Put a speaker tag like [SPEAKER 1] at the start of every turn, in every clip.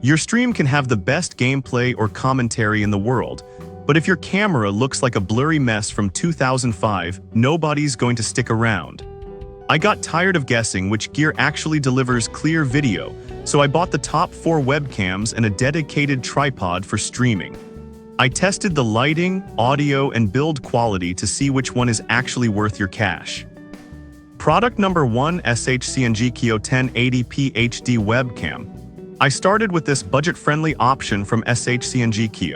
[SPEAKER 1] Your stream can have the best gameplay or commentary in the world, but if your camera looks like a blurry mess from 2005, nobody's going to stick around. I got tired of guessing which gear actually delivers clear video, so I bought the top 4 webcams and a dedicated tripod for streaming. I tested the lighting, audio, and build quality to see which one is actually worth your cash. Product number 1, SHC&G 1080p HD webcam. I started with this budget-friendly option from SHC&G.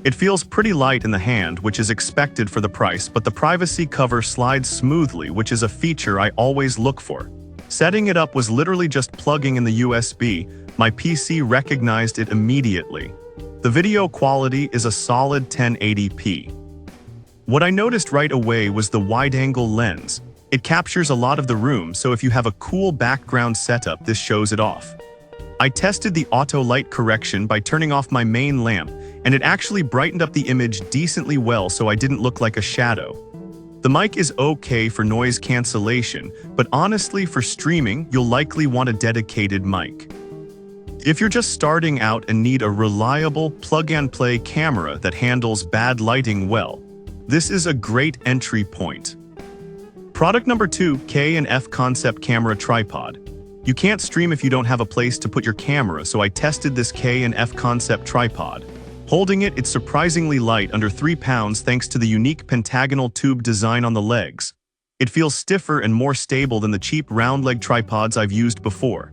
[SPEAKER 1] It feels pretty light in the hand, which is expected for the price, but the privacy cover slides smoothly, which is a feature I always look for. Setting it up was literally just plugging in the USB. My PC recognized it immediately. The video quality is a solid 1080p. What I noticed right away was the wide-angle lens. It captures a lot of the room, so if you have a cool background setup, this shows it off. I tested the auto light correction by turning off my main lamp, and it actually brightened up the image decently well so I didn't look like a shadow. The mic is okay for noise cancellation, but honestly for streaming, you'll likely want a dedicated mic. If you're just starting out and need a reliable plug-and-play camera that handles bad lighting well, this is a great entry point. Product number 2, K&F Concept Camera Tripod. You can't stream if you don't have a place to put your camera, so I tested this K&F Concept Tripod. Holding it, it's surprisingly light, under 3 pounds, thanks to the unique pentagonal tube design on the legs. It feels stiffer and more stable than the cheap round-leg tripods I've used before.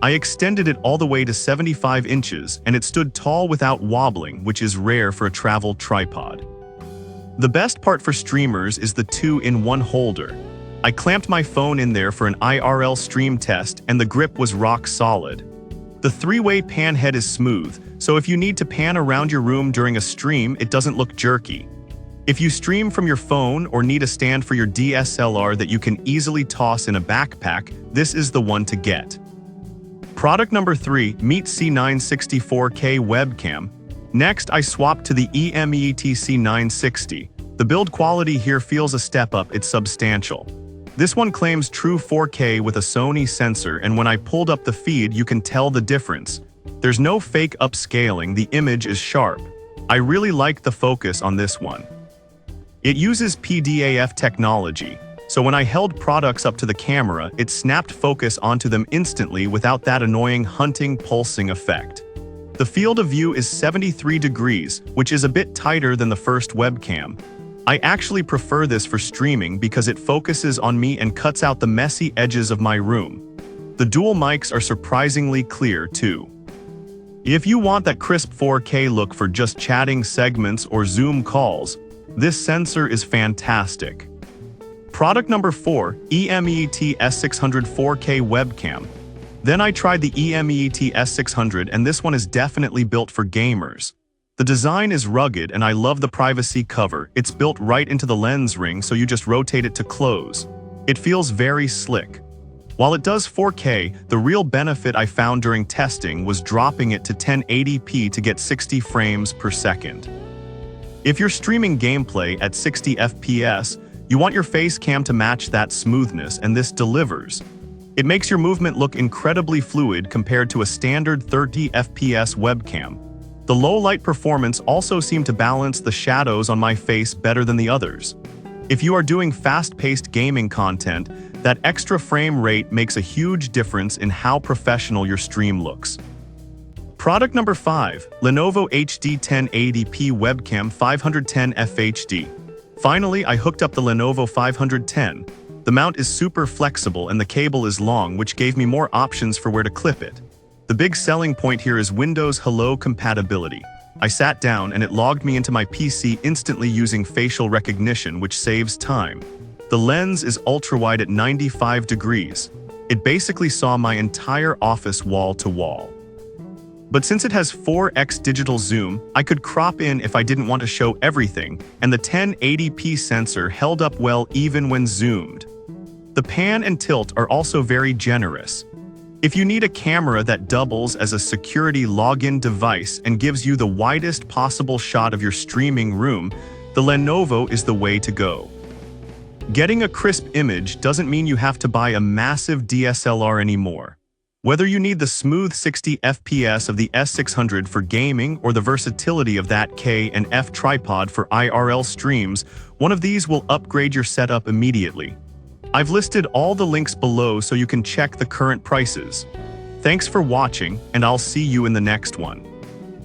[SPEAKER 1] I extended it all the way to 75 inches, and it stood tall without wobbling, which is rare for a travel tripod. The best part for streamers is the 2-in-1 holder. I clamped my phone in there for an IRL stream test, and the grip was rock solid. The 3-way pan head is smooth, so if you need to pan around your room during a stream, it doesn't look jerky. If you stream from your phone or need a stand for your DSLR that you can easily toss in a backpack, this is the one to get. Product number 3, Meet C964K Webcam. Next, I swapped to the EMEET C960. The build quality here feels a step up, it's substantial. This one claims true 4K with a Sony sensor, and when I pulled up the feed, you can tell the difference. There's no fake upscaling, the image is sharp. I really like the focus on this one. It uses PDAF technology, so when I held products up to the camera, it snapped focus onto them instantly without that annoying hunting pulsing effect. The field of view is 73 degrees, which is a bit tighter than the first webcam. I actually prefer this for streaming because it focuses on me and cuts out the messy edges of my room. The dual mics are surprisingly clear too. If you want that crisp 4K look for just chatting segments or Zoom calls, this sensor is fantastic. Product number 4, EMEET S600 4K Webcam. Then I tried the EMEET S600, and this one is definitely built for gamers. The design is rugged, and I love the privacy cover. It's built right into the lens ring, so you just rotate it to close. It feels very slick. While it does 4K, the real benefit I found during testing was dropping it to 1080p to get 60 frames per second. If you're streaming gameplay at 60 FPS, you want your Facecam to match that smoothness, and this delivers. It makes your movement look incredibly fluid compared to a standard 30 FPS webcam. The low light performance also seemed to balance the shadows on my face better than the others. If you are doing fast-paced gaming content, that extra frame rate makes a huge difference in how professional your stream looks. Product number 5, Lenovo HD 1080p Webcam 510 FHD. Finally, I hooked up the Lenovo 510. The mount is super flexible and the cable is long, which gave me more options for where to clip it. The big selling point here is Windows Hello compatibility. I sat down and it logged me into my PC instantly using facial recognition, which saves time. The lens is ultra-wide at 95 degrees. It basically saw my entire office wall to wall. But since it has 4x digital zoom, I could crop in if I didn't want to show everything, and the 1080p sensor held up well even when zoomed. The pan and tilt are also very generous. If you need a camera that doubles as a security login device and gives you the widest possible shot of your streaming room, the Lenovo is the way to go. Getting a crisp image doesn't mean you have to buy a massive DSLR anymore. Whether you need the smooth 60 FPS of the S600 for gaming or the versatility of that K and F tripod for IRL streams, one of these will upgrade your setup immediately. I've listed all the links below so you can check the current prices. Thanks for watching, and I'll see you in the next one.